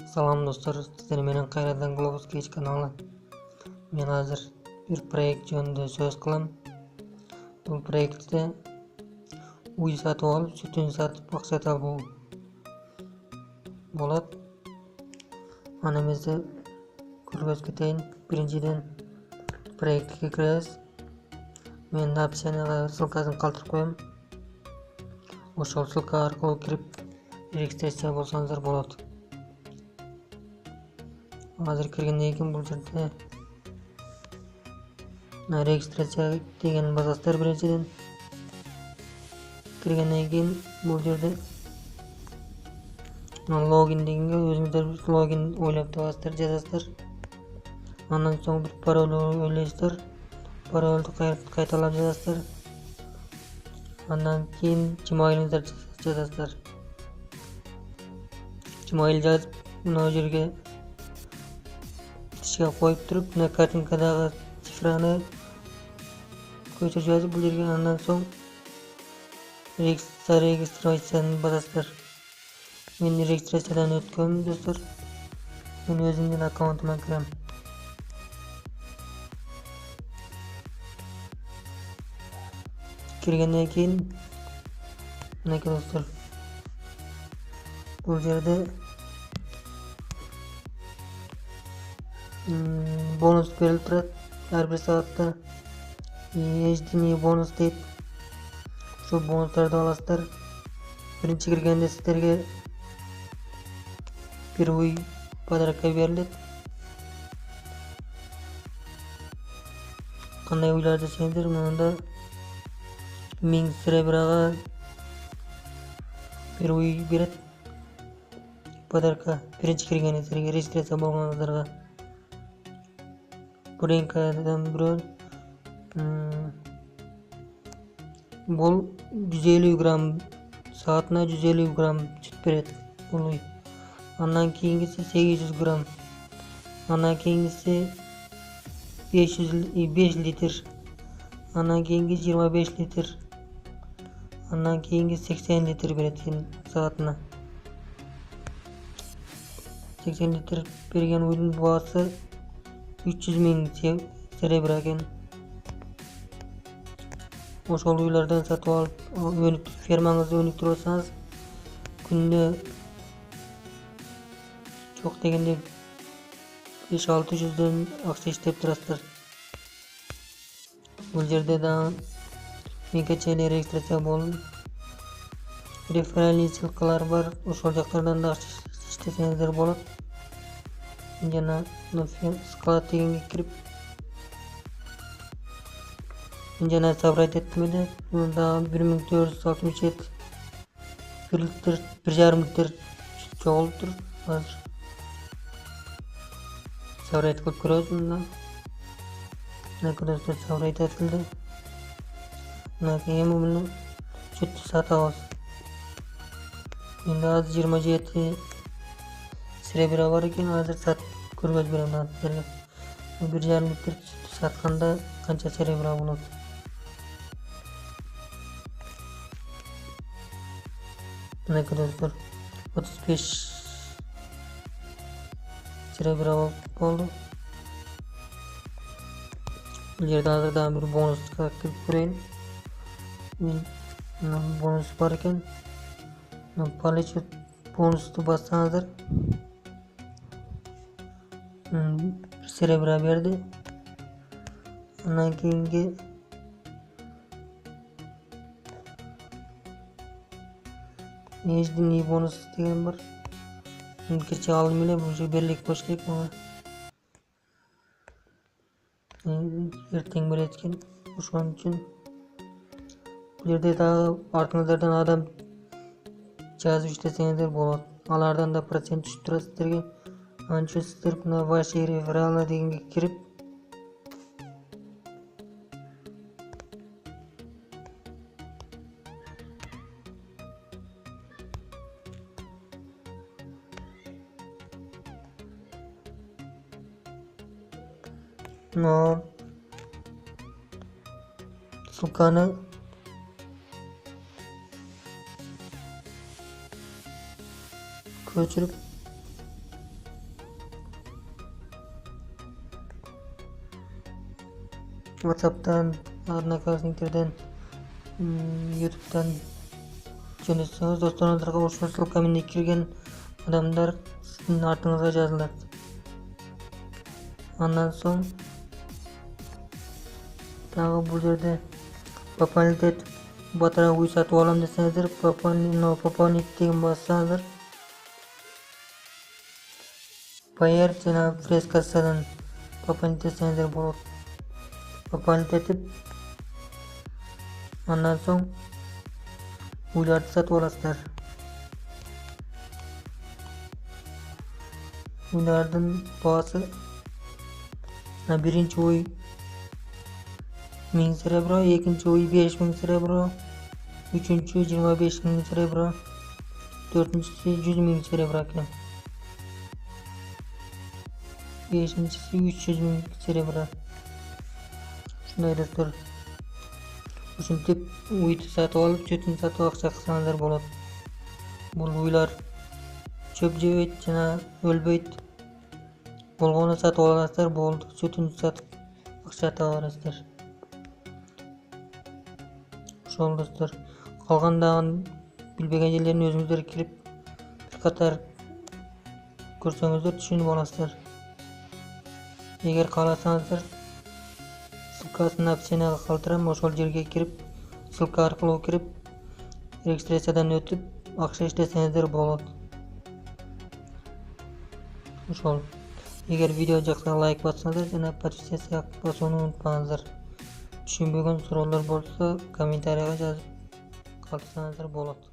Salam dostlar, sizler menen Kayradan Globus Keç kanalı. Men hazır bir proyekt jönünde söz kılam. Bu proyektde uy satıp alıp, sütün satıp maksat alуу bolat. Anamızda көргөз кетейин. Биринчиден проектке киребиз. Men описанияга ссылкасын калтырып коем. Ошол ссылка аркылуу кирип регистрация болсоңуздар болот. Hazır kirgенден кийин бул жерде регистрация деген басасыздар. Биринчиден киргенден кийин бул жерде логин дегенге өзүңүздөр логин ойлоп табасыздар, жазасыздар. Андан соң бир пароль ойлойсуздар. Паролду кайталап жазасыздар. Андан кийин Gmail'ыңызды жазасыздар. Gmail жазып, мына жерге ишке коюп туруп, мына картинкадагы цифраны көчүрүп жазып бул жерге, андан соң регистрацияны басасыздар. Мен регистрациядан өткөм достор. Мен өзүмдүн аккаунтума кирем. Киргенден кийин мынакей достор, бул жерде бонус берилип турат ар бир саатта. HD бонус дейт. Ошол бонустарды аласыздар. Биринчи киргенде сиздерге бир уй подарокко берилет. Кандай уйлар десеңиздер, мында 1000 серебрага бир уй берет подарокко. Биринчи киргениңизге, регистрация болгоңуздарга. Буренкадан бирөө бул 150 грамм, саатына 150 грамм сүт берет бул уй. Андан кийингиси 800 грамм. Андан кийингиси 5 литр. Андан кийинги 25 литр. Андан кийинги 80 литр берет саатына. 80 литр берген уйдун баасы 300 000 серебра экен. Ошол уйлардан сатып алып, фермаңызды өнүктүрүп атсаңыз, күндө жок дегенде 500-600 акча иштеп турасыздар. Бул жерде да мен кечээ эле регистрация болдум. Реферальный ссылкалар бар. Ошол жактардан да акча иштесеңиздер болот. Жана склад дегенге кирип, мен жана собрать эттим эле. Мында 1467 1,5 литр чогулуптур. Азыр собрать кылып көрөбүз мында. Мына собрать этилди. Мына эми муну сүттү сатабыз. Менде азыр 27 серебра бар экен. Азыр сатып көргөзүп берем силерге. 1,5 литр сүттү сатканда канча серебра болот? Мынакей достор, 35 серебра болду. Бул жерде азыр дагы бир бонуска кирип көрөйүн. Бонус бар экен. Получить бонусту бассаңыздар, серебра берди. Андан кийинги HD бонус деген бар. Кечээ алдым эле, бул жерде берлик болуш керек мага. Эртең берет экен. Ошон үчүн бул жерде дагы артыңыздардан адам жазып иштесеңиздер болот. Алардан да процент түшүп турат сиздерге. Анын үчүн сиздер мына ваши рефералы дегенге кирип, мына ссылканы көчүрүп WhatsApp'tan, Одноклассниктерден, YouTube'dan жөнөтсөңүз досторунуздарга ошол ссылка менен кирген адамдар сиздин артыңызга жазылат. Андан соң дагы бул жерде пополнить батарея уй сатып алам десеңиздер, пополнить деген бассаңыздар, Payer жана фрескассадан пополнить этсеңиздер болот. Пополнить этип, андан соң уйларды сатып аласыздар. Уйлардын баасы биринчи уй 1000 серебро, экинчи уй 5000 серебро, үчүнчү 25000 серебро, төртүнчүсү 100 000 серебро экен. Бешинчиси 300 000 серебро. Ушундай достор. Ушинтип уйду сатып алып, чөтүн сатып акча кылсаңыздар болот. Бул уйлар чөп жебейт жана өлбөйт. Болгону сатып аласыздар, болду. Чөтүн сатып акча таба бересиздер. Ошол достор. Калган билбеген жерлерин өзүңүздөр кирип бир катар көрсөңүздөр түшүнүп аласыздар. Эгер кааласаңыздар, ссылкасын описанияга калтырам, ошол жерге кирип, ссылка аркылуу кирип, регистрациядан өтүп, акча иштесеңиздер болот. Ошол. Эгер видео жакса лайк бассаңыздар жана подписаться басууну унутпаңыздар. Түшүнбөгөн суроолор болсо комментарийга жазып калтырсаңыздар болот.